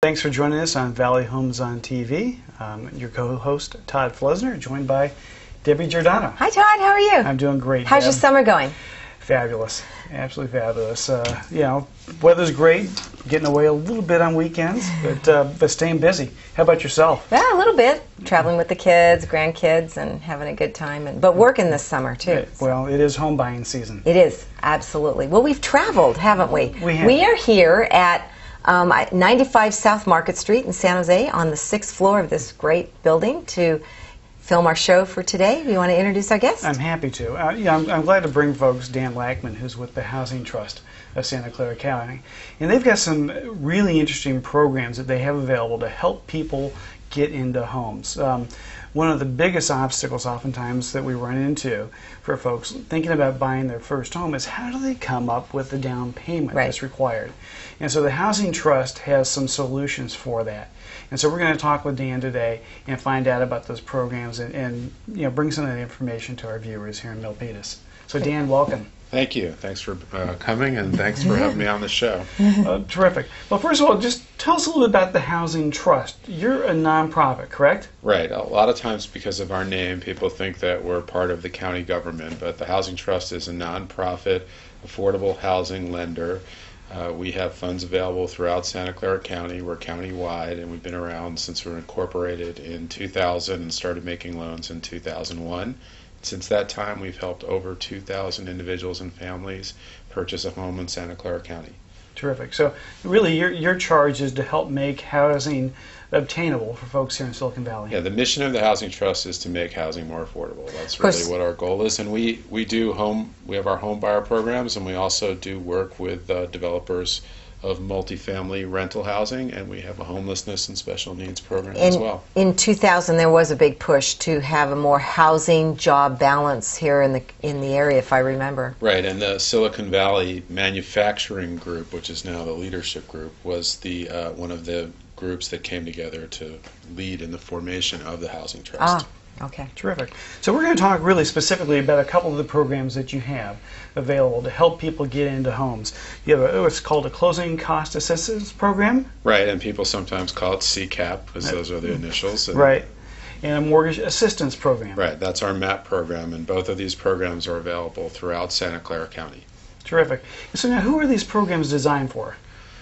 Thanks for joining us on Valley Homes on TV. Your co-host, Todd Flesner, joined by Debbie Giordano. Hi, Todd. How are you? I'm doing great. How's your summer going? Fabulous. Absolutely fabulous. Weather's great. Getting away a little bit on weekends, but staying busy. How about yourself? Yeah, a little bit. Traveling with the kids, grandkids, and having a good time. But working this summer, too. Well, it is home buying season. It is, absolutely. Well, we've traveled, haven't we? We have. We are here at 95 South Market Street in San Jose on the 6th floor of this great building to film our show for today. You want to introduce our guest? I'm happy to. I'm glad to bring folks Dan Lackman, who's with the Housing Trust of Santa Clara County. And they've got some really interesting programs that they have available to help people get into homes. One of the biggest obstacles oftentimes that we run into for folks thinking about buying their first home is how do they come up with the down payment that's required. And so the Housing Trust has some solutions for that. And so we're going to talk with Dan today and find out about those programs and bring some of that information to our viewers here in Milpitas. So Dan, welcome. Thank you. Thanks for coming, and thanks for having me on the show. Terrific. Well, first of all, just tell us a little bit about the Housing Trust. You're a nonprofit, correct? Right. A lot of times because of our name, people think that we're part of the county government, but the Housing Trust is a nonprofit, affordable housing lender. We have funds available throughout Santa Clara County. We're county-wide, and we've been around since we were incorporated in 2000 and started making loans in 2001. Since that time, we've helped over 2,000 individuals and families purchase a home in Santa Clara County. Terrific. So really your charge is to help make housing obtainable for folks here in Silicon Valley. Yeah, the mission of the Housing Trust is to make housing more affordable. That's really what our goal is. And we have our home buyer programs, and we also do work with developers of multifamily rental housing, and we have a homelessness and special needs program as well. In 2000, there was a big push to have a more housing job balance here in the area, if I remember. Right, and the Silicon Valley Manufacturing Group, which is now the leadership group, was the one of the groups that came together to lead in the formation of the Housing Trust. Okay. Terrific. So we're going to talk really specifically about a couple of the programs that you have available to help people get into homes. You have what's called a closing cost assistance program. Right, and people sometimes call it CCAP because those are the initials. Right. And a mortgage assistance program. Right, that's our MAP program, and both of these programs are available throughout Santa Clara County. Terrific. So now who are these programs designed for?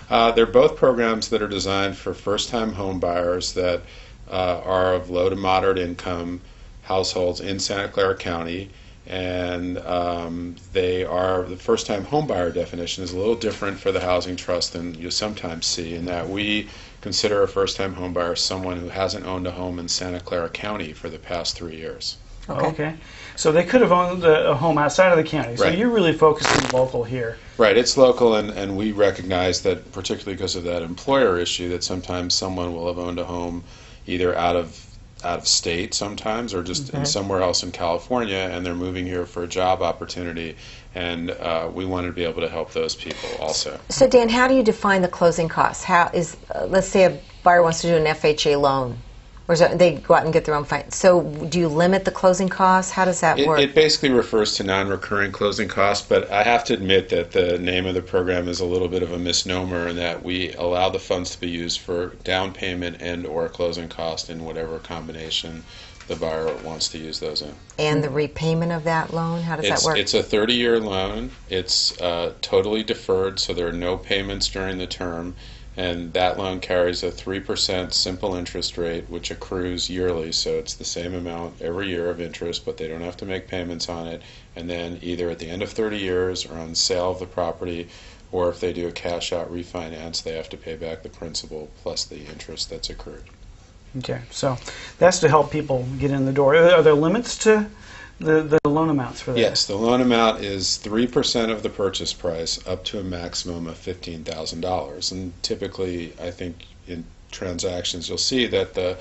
They're both programs that are designed for first-time home buyers that are of low to moderate income households in Santa Clara County, and the first-time home buyer definition is a little different for the Housing Trust than you sometimes see, in that we consider a first-time home buyer someone who hasn't owned a home in Santa Clara County for the past 3 years. Okay. So they could have owned a home outside of the county. So you're really focusing local here. Right. It's local, and we recognize that, particularly because of that employer issue, that sometimes someone will have owned a home either out of state sometimes or just in somewhere else in California, and they're moving here for a job opportunity, and we wanted to be able to help those people also. So Dan, how do you define the closing costs? How is let's say a buyer wants to do an FHA loan, or they go out and get their own finance. So do you limit the closing costs? How does that work? It basically refers to non-recurring closing costs, but I have to admit that the name of the program is a little bit of a misnomer in that we allow the funds to be used for down payment and or closing cost in whatever combination the buyer wants to use those in. And the repayment of that loan, how does that work? It's a 30-year loan. It's totally deferred, so there are no payments during the term. And that loan carries a 3% simple interest rate, which accrues yearly, so it's the same amount every year of interest, but they don't have to make payments on it. And then either at the end of 30 years or on sale of the property, or if they do a cash-out refinance, they have to pay back the principal plus the interest that's accrued. Okay, so that's to help people get in the door. Are there limits to the loan amounts for that? Yes, the loan amount is 3% of the purchase price up to a maximum of $15,000. And typically, I think in transactions, you'll see that the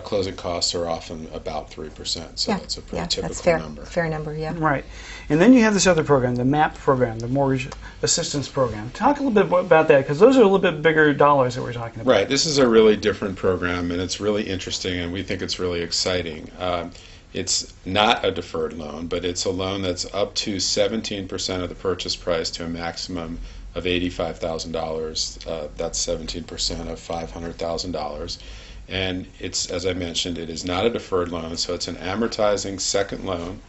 closing costs are often about 3%. So that's a pretty typical number. Fair number, yeah. Right. And then you have this other program, the MAP program, the Mortgage Assistance Program. Talk a little bit about that, because those are a little bit bigger dollars that we're talking about. Right. This is a really different program, and it's really interesting, and we think it's really exciting. It's not a deferred loan, but it's a loan that's up to 17% of the purchase price to a maximum of $85,000. That's 17% of $500,000. And it's, as I mentioned, it is not a deferred loan, so it's an amortizing second loan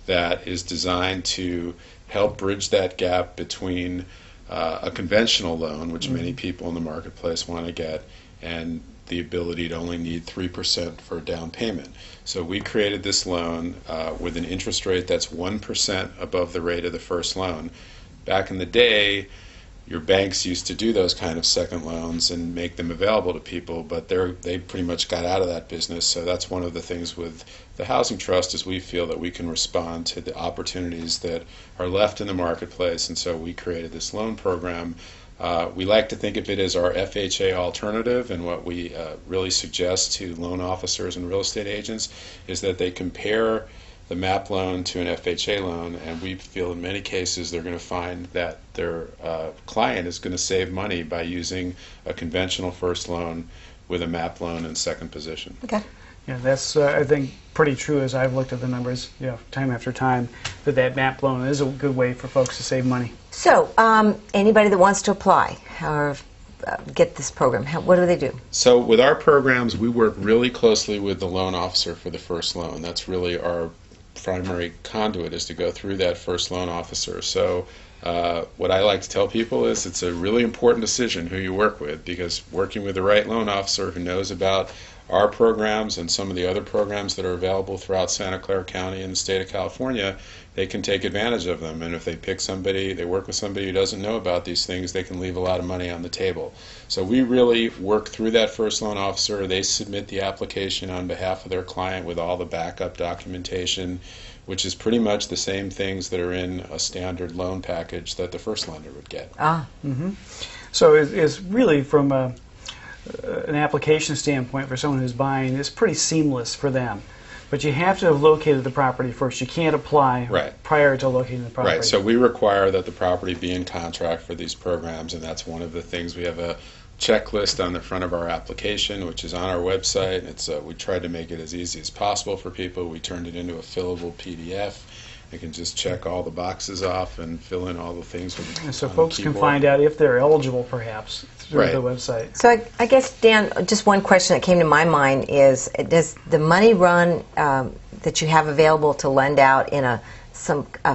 that is designed to help bridge that gap between a conventional loan, which many people in the marketplace want to get, and the ability to only need 3% for a down payment. So we created this loan with an interest rate that's 1% above the rate of the first loan. Back in the day, your banks used to do those kind of second loans and make them available to people, but they pretty much got out of that business. So that's one of the things with the Housing Trust, is we feel that we can respond to the opportunities that are left in the marketplace, and so we created this loan program. We like to think of it as our FHA alternative, and what we really suggest to loan officers and real estate agents is that they compare the MAP loan to an FHA loan, and we feel in many cases they're going to find that their client is going to save money by using a conventional first loan with a MAP loan in second position. Okay. Yeah, that's I think pretty true as I've looked at the numbers, time after time, that MAP loan is a good way for folks to save money. So, anybody that wants to apply or get this program, what do they do? So with our programs, we work really closely with the loan officer for the first loan. That's really our primary conduit, is to go through that first loan officer. So what I like to tell people is it's a really important decision who you work with, because working with the right loan officer who knows about our programs and some of the other programs that are available throughout Santa Clara County and the state of California, they can take advantage of them. And if they pick somebody, they work with somebody who doesn't know about these things, they can leave a lot of money on the table. So we really work through that first loan officer. They submit the application on behalf of their client with all the backup documentation, which is pretty much the same things that are in a standard loan package that the first lender would get. So it's really, from an application standpoint for someone who's buying, it's pretty seamless for them. But you have to have located the property first. You can't apply prior to locating the property. Right. So we require that the property be in contract for these programs, and that's one of the things. We have a checklist on the front of our application, which is on our website. It's we tried to make it as easy as possible for people. We turned it into a fillable PDF. They can just check all the boxes off and fill in all the things. So folks can find out if they're eligible, perhaps, through the website. So I guess, Dan, just one question that came to my mind is, does the money run that you have available to lend out in a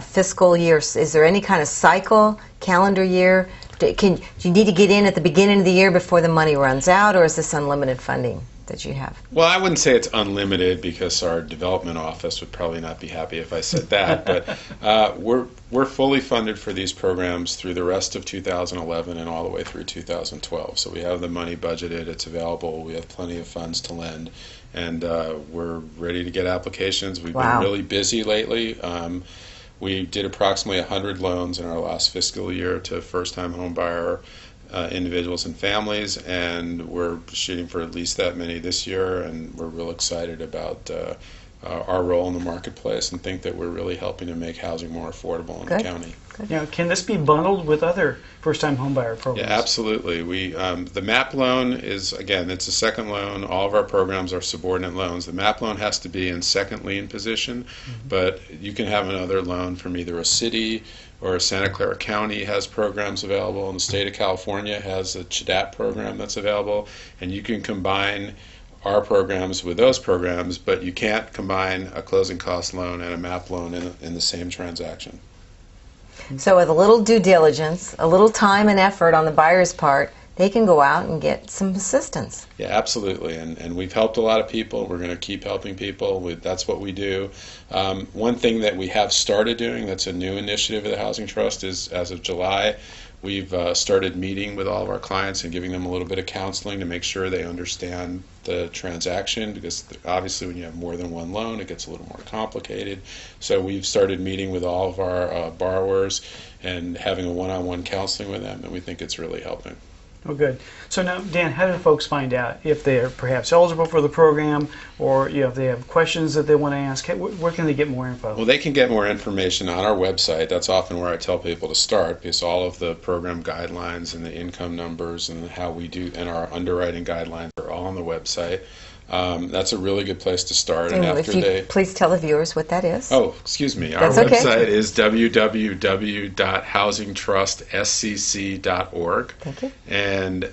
fiscal year, is there any kind of cycle, calendar year? Do you need to get in at the beginning of the year before the money runs out, or is this unlimited funding that you have? Well, I wouldn't say it's unlimited, because our development office would probably not be happy if I said that. But we're fully funded for these programs through the rest of 2011 and all the way through 2012. So we have the money budgeted, it's available, we have plenty of funds to lend, and we're ready to get applications. We've been really busy lately. We did approximately 100 loans in our last fiscal year to first-time home buyer individuals and families, and we're shooting for at least that many this year, and we're real excited about our role in the marketplace and think that we're really helping to make housing more affordable in the county. Now, can this be bundled with other first-time homebuyer programs? Yeah, absolutely. The MAP loan is, again, it's a second loan. All of our programs are subordinate loans. The MAP loan has to be in second lien position, but you can have another loan from either a city or Santa Clara County has programs available, and the state of California has a CHDAP program that's available, and you can combine our programs with those programs, but you can't combine a closing cost loan and a MAP loan in the same transaction. So with a little due diligence, a little time and effort on the buyer's part, they can go out and get some assistance. Yeah, absolutely, and we've helped a lot of people. We're going to keep helping people. That's what we do. One thing that we have started doing that's a new initiative of the Housing Trust is, as of July, we've started meeting with all of our clients and giving them a little bit of counseling to make sure they understand the transaction, because obviously when you have more than one loan, it gets a little more complicated. So we've started meeting with all of our borrowers and having a one-on-one counseling with them, and we think it's really helping. Oh, good. So now, Dan, how do folks find out if they're perhaps eligible for the program, or if they have questions that they want to ask? Where can they get more info? Well, they can get more information on our website. That's often where I tell people to start, because all of the program guidelines and the income numbers and how we do and our underwriting guidelines are all on the website. That's a really good place to start. And if after you please tell the viewers what that is. Oh, excuse me. Our That's okay. website is www.housingtrustscc.org. Thank you. And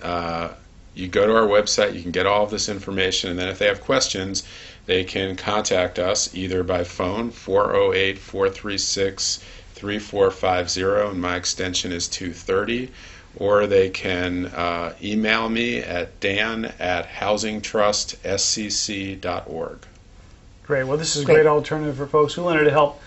you go to our website, you can get all of this information, and then if they have questions, they can contact us either by phone, 408-436-3450, and my extension is 230, or they can email me at dan@housingtrustscc.org. Great. Well, this is a great alternative for folks who wanted to help,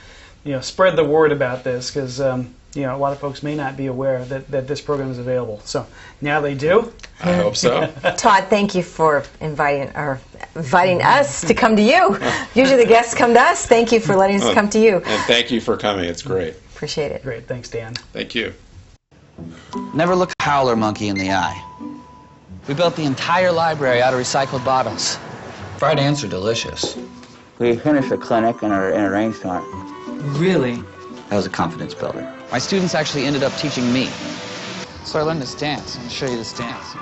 spread the word about this, because a lot of folks may not be aware that this program is available. So now they do. I hope so. Todd, thank you for inviting us to come to you. Usually the guests come to us. Thank you for letting us come to you. And thank you for coming. It's great. Appreciate it. Great. Thanks, Dan. Thank you. Never look a howler monkey in the eye. We built the entire library out of recycled bottles. Fried ants are delicious. We finished a clinic in a rainstorm. Really? That was a confidence builder. My students actually ended up teaching me. So I learned this dance. I'm going to show you this dance.